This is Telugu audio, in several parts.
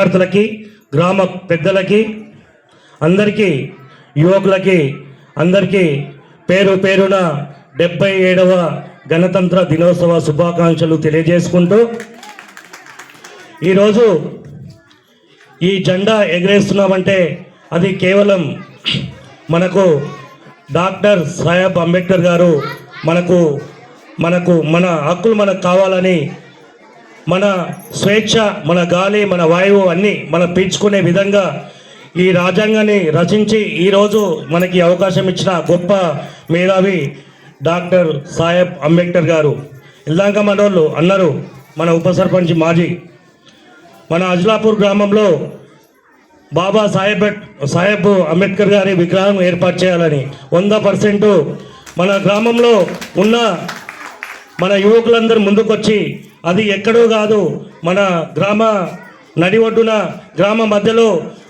విద్యార్థులకి, గ్రామ పెద్దలకి, అందరికీ, యువకులకి అందరికీ పేరు పేరున 77వ గణతంత్ర దినోత్సవ శుభాకాంక్షలు తెలియజేసుకుంటూ, ఈరోజు ఈ జెండా ఎగరేస్తున్నామంటే అది కేవలం మనకు డాక్టర్ సాహెబ్ అంబేద్కర్ గారు మన హక్కులు మనకు కావాలని, మన స్వేచ్ఛ, మన గాలి, మన వాయువు అన్నీ మనం పీల్చుకునే విధంగా ఈ రాజ్యాంగాన్ని రచించి ఈరోజు మనకి అవకాశం ఇచ్చిన గొప్ప మేధావి డాక్టర్ సాహెబ్ అంబేద్కర్ గారు. ఇల్లాక మనోళ్ళు అన్నారు, మన ఉప సర్పంచ్ మాజీ, మన అజ్లాపూర్ గ్రామంలో బాబా సాహెబ్ అంబేద్కర్ గారి విగ్రహం ఏర్పాటు చేయాలని 100% మన గ్రామంలో ఉన్న మన యువకులందరూ ముందుకొచ్చి, అది ఎక్కడో కాదు, మన గ్రామ నడి ఒడ్డున గ్రామ మధ్యలో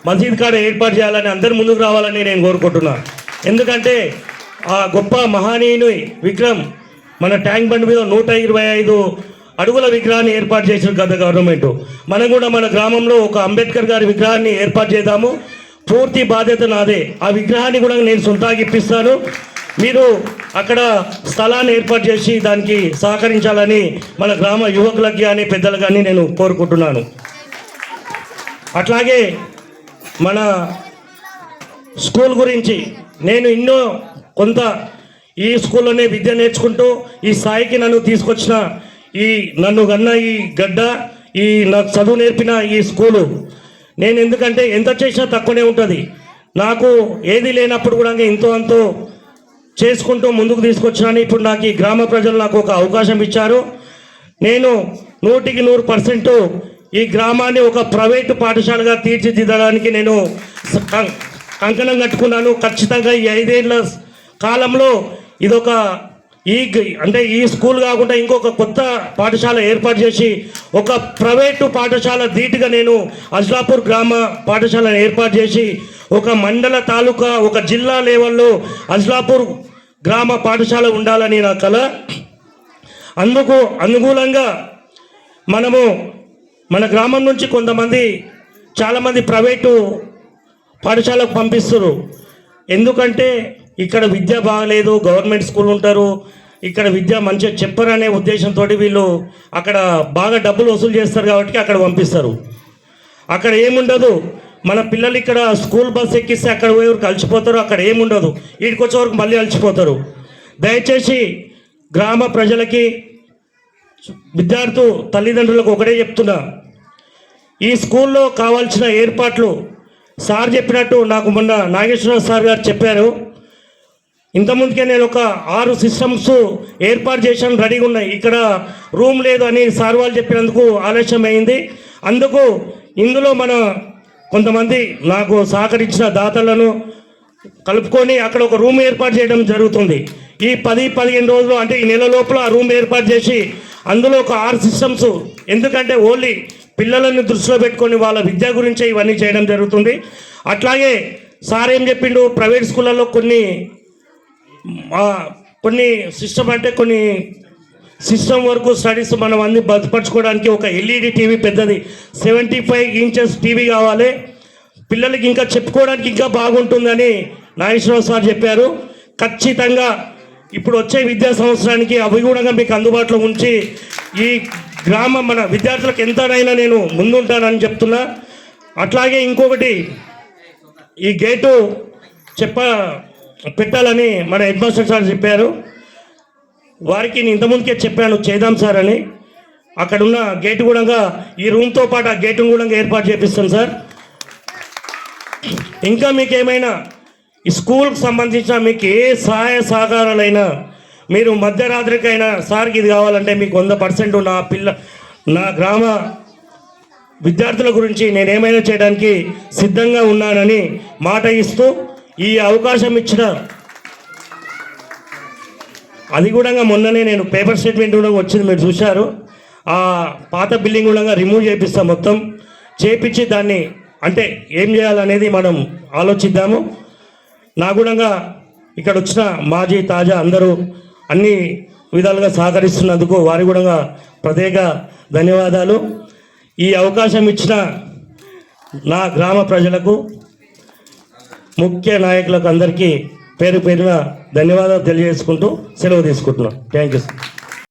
మసీద్ కాడ ఏర్పాటు చేయాలని అందరు ముందుకు రావాలని నేను కోరుకుంటున్నా. ఎందుకంటే ఆ గొప్ప మహనీయుని విగ్రహం మన ట్యాంక్ బండ్ మీద 125 అడుగుల విగ్రహాన్ని ఏర్పాటు చేసిన గత గవర్నమెంట్. మనం కూడా మన గ్రామంలో ఒక అంబేద్కర్ గారి విగ్రహాన్ని ఏర్పాటు చేద్దాము. పూర్తి బాధ్యత నాదే. ఆ విగ్రహాన్ని కూడా నేను సొంతంగా ఇప్పిస్తాను. మీరు అక్కడ స్థలాన్ని ఏర్పాటు చేసి దానికి సహకరించాలని మన గ్రామ యువకులకు కానీ పెద్దలకు కానీ నేను కోరుకుంటున్నాను. అట్లాగే మన స్కూల్ గురించి నేను కొంత ఈ స్కూల్లోనే విద్య నేర్చుకుంటూ ఈ స్థాయికి నన్ను తీసుకొచ్చిన, నన్ను కన్న ఈ గడ్డ, నాకు చదువు నేర్పిన ఈ స్కూలు, నేను ఎందుకంటే ఎంత చేసినా తక్కువనే ఉంటుంది. నాకు ఏది లేనప్పుడు కూడా ఎంతో అంతో చేసుకుంటూ ముందుకు తీసుకొచ్చినాను. ఇప్పుడు నాకు ఈ గ్రామ ప్రజలు నాకు ఒక అవకాశం ఇచ్చారు. నేను 100% ఈ గ్రామాన్ని ఒక ప్రైవేటు పాఠశాలగా తీర్చిదిద్దడానికి నేను కంకణం కట్టుకున్నాను. ఖచ్చితంగా ఈ 5 ఏళ్ల కాలంలో ఇదొక ఈ స్కూల్ కాకుండా ఇంకొక కొత్త పాఠశాల ఏర్పాటు చేసి ఒక ప్రైవేటు పాఠశాల ధీటుగా నేను అజ్లాపూర్ గ్రామ పాఠశాలను ఏర్పాటు చేసి ఒక మండల, తాలూకా, ఒక జిల్లా లెవెల్లో అజ్లాపూర్ గ్రామ పాఠశాల ఉండాలని నా కల. అందుకు అనుకూలంగా మనము మన గ్రామం నుంచి చాలామంది ప్రైవేటు పాఠశాలకు పంపిస్తారు. ఎందుకంటే ఇక్కడ విద్య బాగలేదు, గవర్నమెంట్ స్కూల్ ఉంటారు, ఇక్కడ విద్య మంచిగా చెప్పరనే ఉద్దేశంతో వీళ్ళు అక్కడ బాగా డబ్బులు వసూలు చేస్తారు కాబట్టి అక్కడ పంపిస్తారు. అక్కడ ఏముండదు, మన పిల్లలు ఇక్కడ స్కూల్ బస్ ఎక్కిస్తే అక్కడ పోయేవారు కలిసిపోతారు. అక్కడ ఏముండదు, వీడికి వచ్చే వరకు మళ్ళీ అలసిపోతారు. దయచేసి గ్రామ ప్రజలకి, విద్యార్థు తల్లిదండ్రులకు ఒకటే చెప్తున్నా, ఈ స్కూల్లో కావాల్సిన ఏర్పాట్లు సార్ చెప్పినట్టు నాకు మొన్న నాగేశ్వరరావు సార్ గారు చెప్పారు. ఇంతకుముందుకే నేను ఒక 6 సిస్టమ్స్ ఏర్పాటు చేశాను, రెడీగా ఉన్నాయి. ఇక్కడ రూమ్ లేదు అని సార్ వాళ్ళు చెప్పినందుకు ఆలస్యం అయింది. అందుకు ఇందులో మన కొంతమంది నాకు సహకరించిన దాతలను కలుపుకొని అక్కడ ఒక రూమ్ ఏర్పాటు చేయడం జరుగుతుంది. ఈ 10-15 రోజులు, అంటే ఈ నెల లోపల ఆ రూమ్ ఏర్పాటు చేసి అందులో ఒక 6 సిస్టమ్స్, ఎందుకంటే ఓన్లీ పిల్లలను దృష్టిలో పెట్టుకొని వాళ్ళ విద్య గురించే ఇవన్నీ చేయడం జరుగుతుంది. అట్లాగే సార్ ఏం చెప్పిండు, ప్రైవేట్ స్కూళ్ళల్లో కొన్ని సిస్టమ్ వరకు స్టడీస్ మనం అన్ని భద్రపరచుకోవడానికి ఒక LED టీవీ, పెద్దది 75 ఇంచెస్ టీవీ కావాలి. పిల్లలకి ఇంకా చెప్పుకోవడానికి ఇంకా బాగుంటుందని నాగేశ్వరరావు సార్ చెప్పారు. ఖచ్చితంగా ఇప్పుడు వచ్చే విద్యా సంవత్సరానికి అవి కూడా మీకు అందుబాటులో ఉంచి ఈ గ్రామం మన విద్యార్థులకు ఎంతనైనా నేను ముందుంటానని చెప్తున్నా. అట్లాగే ఇంకొకటి, ఈ గేటు పెట్టాలని మన హెడ్ మాస్టర్ సార్ చెప్పారు. వారికి నేను ఇంతకుముందుకే చెప్పాను చేద్దాం సార్ అని. అక్కడున్న గేటు కూడా ఈ రూమ్తో పాటు ఆ గేటును కూడా ఏర్పాటు చేపిస్తాను సార్. ఇంకా మీకు ఏమైనా ఈ స్కూల్కి సంబంధించిన మీకు ఏ సహాయ సహకారాలైనా, మీరు మధ్యరాత్రికైనా సార్కి ఇది కావాలంటే మీకు 100% నా గ్రామ విద్యార్థుల గురించి నేనేమైనా చేయడానికి సిద్ధంగా ఉన్నానని మాట ఇస్తూ, ఈ అవకాశం ఇచ్చిన, అది కూడా మొన్ననే నేను పేపర్ స్టేట్మెంట్ కూడా వచ్చింది, మీరు చూశారు. ఆ పాత బిల్డింగ్ కూడా రిమూవ్ చేపిస్తాం, మొత్తం చేపించి దాన్ని అంటే ఏం చేయాలనేది మనం ఆలోచిద్దాము. నా కూడా ఇక్కడ వచ్చిన మాజీ తాజా అందరూ అన్ని విధాలుగా సహకరిస్తున్నందుకు వారి కూడా ప్రత్యేక ధన్యవాదాలు. ఈ అవకాశం ఇచ్చిన నా గ్రామ ప్రజలకు, ముఖ్య నాయకులకు అందరికీ పేరు పేరున ధన్యవాదాలు తెలియజేసుకుంటూ సెలవు తీసుకుంటున్నాను. Thank you.